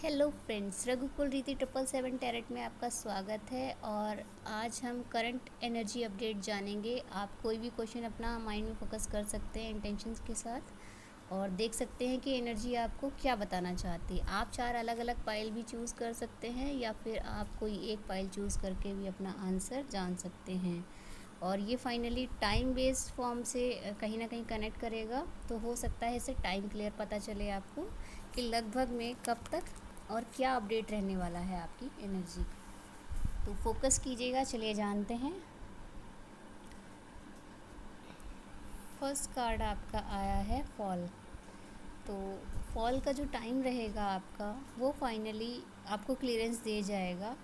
Hello friends, रघुकुल रीति 777 tarot में आपका स्वागत है। और आज हम करंट एनर्जी अपडेट जानेंगे। आप कोई भी क्वेश्चन अपना माइंड में फोकस कर सकते हैं इंटेंशंस के साथ और देख सकते हैं कि एनर्जी आपको क्या बताना चाहती है। आप 4 अलग अलग पाइल भी चूज़ कर सकते हैं या फिर आप कोई एक पाइल चूज़ करके भी अपना आंसर जान सकते हैं। और ये फाइनली टाइम बेस्ड फॉर्म से कहीं ना कहीं कनेक्ट करेगा, तो हो सकता है इससे टाइम क्लियर पता चले आपको कि लगभग में कब तक और क्या अपडेट रहने वाला है आपकी एनर्जी। तो फोकस कीजिएगा। चलिए जानते हैं। फर्स्ट कार्ड आपका आया है फॉल। तो फॉल का जो टाइम रहेगा आपका, वो फाइनली आपको क्लियरेंस दे जाएगा।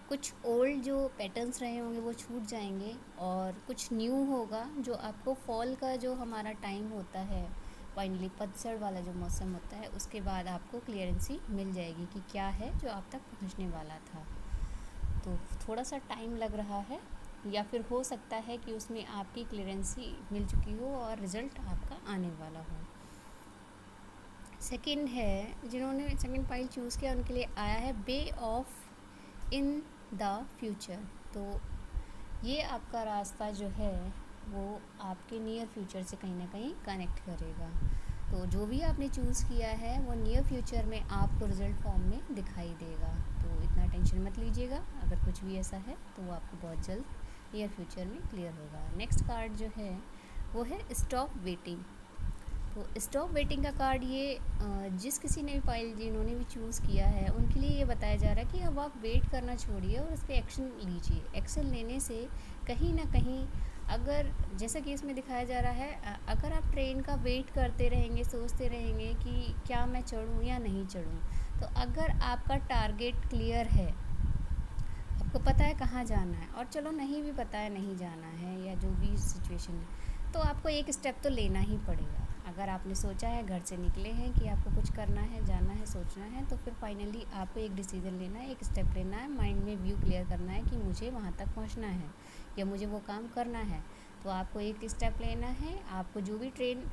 कुछ ओल्ड जो पैटर्न्स रहे होंगे वो छूट जाएंगे और कुछ न्यू होगा। जो आपको फॉल का जो हमारा टाइम होता है, फाइनली पतझड़ वाला जो मौसम होता है, उसके बाद आपको क्लियरेंसी मिल जाएगी कि क्या है जो आप तक पहुंचने वाला था। तो थोड़ा सा टाइम लग रहा है या फिर हो सकता है कि उसमें आपकी क्लियरेंसी मिल चुकी हो और रिज़ल्ट आपका आने वाला हो। सेकंड है, जिन्होंने सेकंड फाइल चूज़ किया उनके लिए आया है बे ऑफ इन द फ्यूचर। तो ये आपका रास्ता जो है वो आपके नियर फ्यूचर से कहीं ना कहीं कनेक्ट करेगा। तो जो भी आपने चूज़ किया है वो नियर फ्यूचर में आपको रिजल्ट फॉर्म में दिखाई देगा। तो इतना टेंशन मत लीजिएगा। अगर कुछ भी ऐसा है तो वो आपको बहुत जल्द नियर फ्यूचर में क्लियर होगा। नेक्स्ट कार्ड जो है वो है स्टॉप वेटिंग। तो स्टॉप वेटिंग का कार्ड ये जिस किसी ने भी फाइल जिन्होंने भी चूज़ किया है उनके लिए ये बताया जा रहा है कि अब आप वेट करना छोड़िए और उस पर एक्शन लीजिए। एक्शन लेने से कहीं ना कहीं, अगर जैसा कि इसमें दिखाया जा रहा है, अगर आप ट्रेन का वेट करते रहेंगे, सोचते रहेंगे कि क्या मैं चढ़ूँ या नहीं चढ़ूँ, तो अगर आपका टारगेट क्लियर है, आपको पता है कहाँ जाना है, और चलो नहीं भी पता है नहीं जाना है या जो भी सिचुएशन है, तो आपको एक स्टेप तो लेना ही पड़ेगा। अगर आपने सोचा है, घर से निकले हैं कि आपको कुछ करना है, जाना है, सोचना है, तो फिर फाइनली आपको एक डिसीज़न लेना है, एक स्टेप लेना है, माइंड में व्यू क्लियर करना है कि मुझे वहाँ तक पहुँचना है या मुझे वो काम करना है। तो आपको एक स्टेप लेना है। आपको जो भी ट्रेन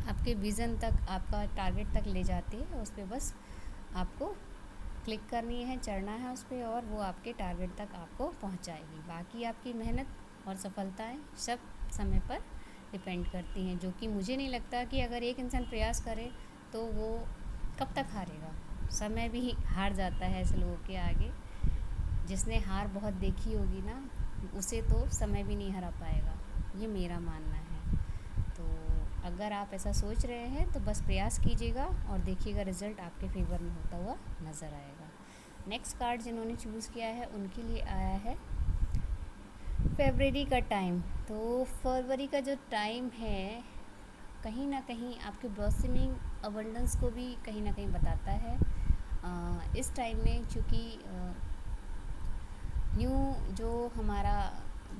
आपके विज़न तक, आपका टारगेट तक ले जाती है, उस पर बस आपको क्लिक करनी है, चढ़ना है उस पर, और वो आपके टारगेट तक आपको पहुंचाएगी। बाकी आपकी मेहनत और सफलताएं सब समय पर डिपेंड करती हैं, जो कि मुझे नहीं लगता कि अगर एक इंसान प्रयास करे तो वो कब तक हारेगा। समय भी हार जाता है ऐसे लोगों के आगे। जिसने हार बहुत देखी होगी ना, उसे तो समय भी नहीं हरा पाएगा, ये मेरा मानना है। तो अगर आप ऐसा सोच रहे हैं तो बस प्रयास कीजिएगा और देखिएगा रिज़ल्ट आपके फेवर में होता हुआ नज़र आएगा। नेक्स्ट कार्ड जिन्होंने चूज़ किया है उनके लिए आया है फरवरी का टाइम। तो फरवरी का जो टाइम है कहीं ना कहीं आपके ब्लॉसमिंग अबंडेंस को भी कहीं ना कहीं बताता है। इस टाइम में चूँकि न्यू जो हमारा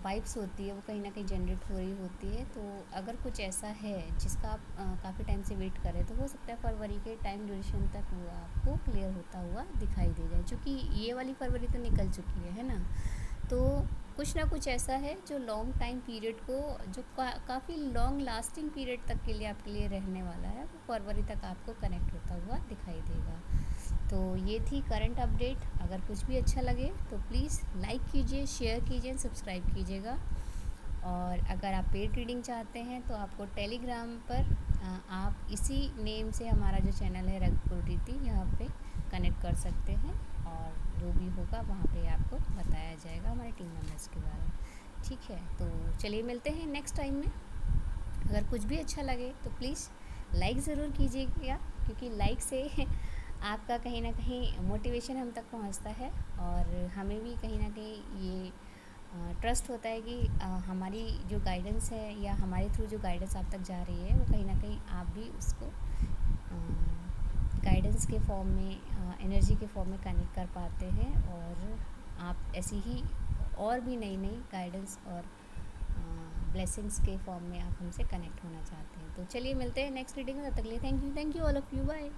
वाइब्स होती है वो कहीं ना कहीं जनरेट हो रही होती है। तो अगर कुछ ऐसा है जिसका आप काफ़ी टाइम से वेट करें, तो हो सकता है फरवरी के टाइम ड्यूरेशन तक वो आपको क्लियर होता हुआ दिखाई दे जाए। क्योंकि ये वाली फरवरी तो निकल चुकी है ना। तो कुछ ना कुछ ऐसा है जो लॉन्ग टाइम पीरियड को, जो काफ़ी लॉन्ग लास्टिंग पीरियड तक के लिए आपके लिए रहने वाला है, वो फरवरी तक आपको कनेक्ट होता हुआ दिखाई देगा। तो ये थी करंट अपडेट। अगर कुछ भी अच्छा लगे तो प्लीज़ लाइक कीजिए, शेयर कीजिए, सब्सक्राइब कीजिएगा। और अगर आप पेड रीडिंग चाहते हैं तो आपको टेलीग्राम पर आप इसी नेम से हमारा जो चैनल है रघुकुल रीति, यहाँ पे कनेक्ट कर सकते हैं और जो भी होगा वहाँ पे आपको बताया जाएगा हमारे टीम मेंबर्स के बारे में। ठीक है, तो चलिए मिलते हैं नेक्स्ट टाइम में। अगर कुछ भी अच्छा लगे तो प्लीज़ लाइक ज़रूर कीजिएगा, क्योंकि लाइक से आपका कहीं ना कहीं मोटिवेशन हम तक पहुंचता है और हमें भी कहीं ना कहीं ये ट्रस्ट होता है कि हमारी जो गाइडेंस है या हमारे थ्रू जो गाइडेंस आप तक जा रही है, वो कहीं ना कहीं आप भी उसको गाइडेंस के फॉर्म में, एनर्जी के फॉर्म में कनेक्ट कर पाते हैं। और आप ऐसी ही और भी नई नई गाइडेंस और ब्लेसिंग्स के फॉर्म में आप हमसे कनेक्ट होना चाहते हैं। तो चलिए मिलते हैं नेक्स्ट रीडिंग में। तब तक के लिए thank you all of you, bye.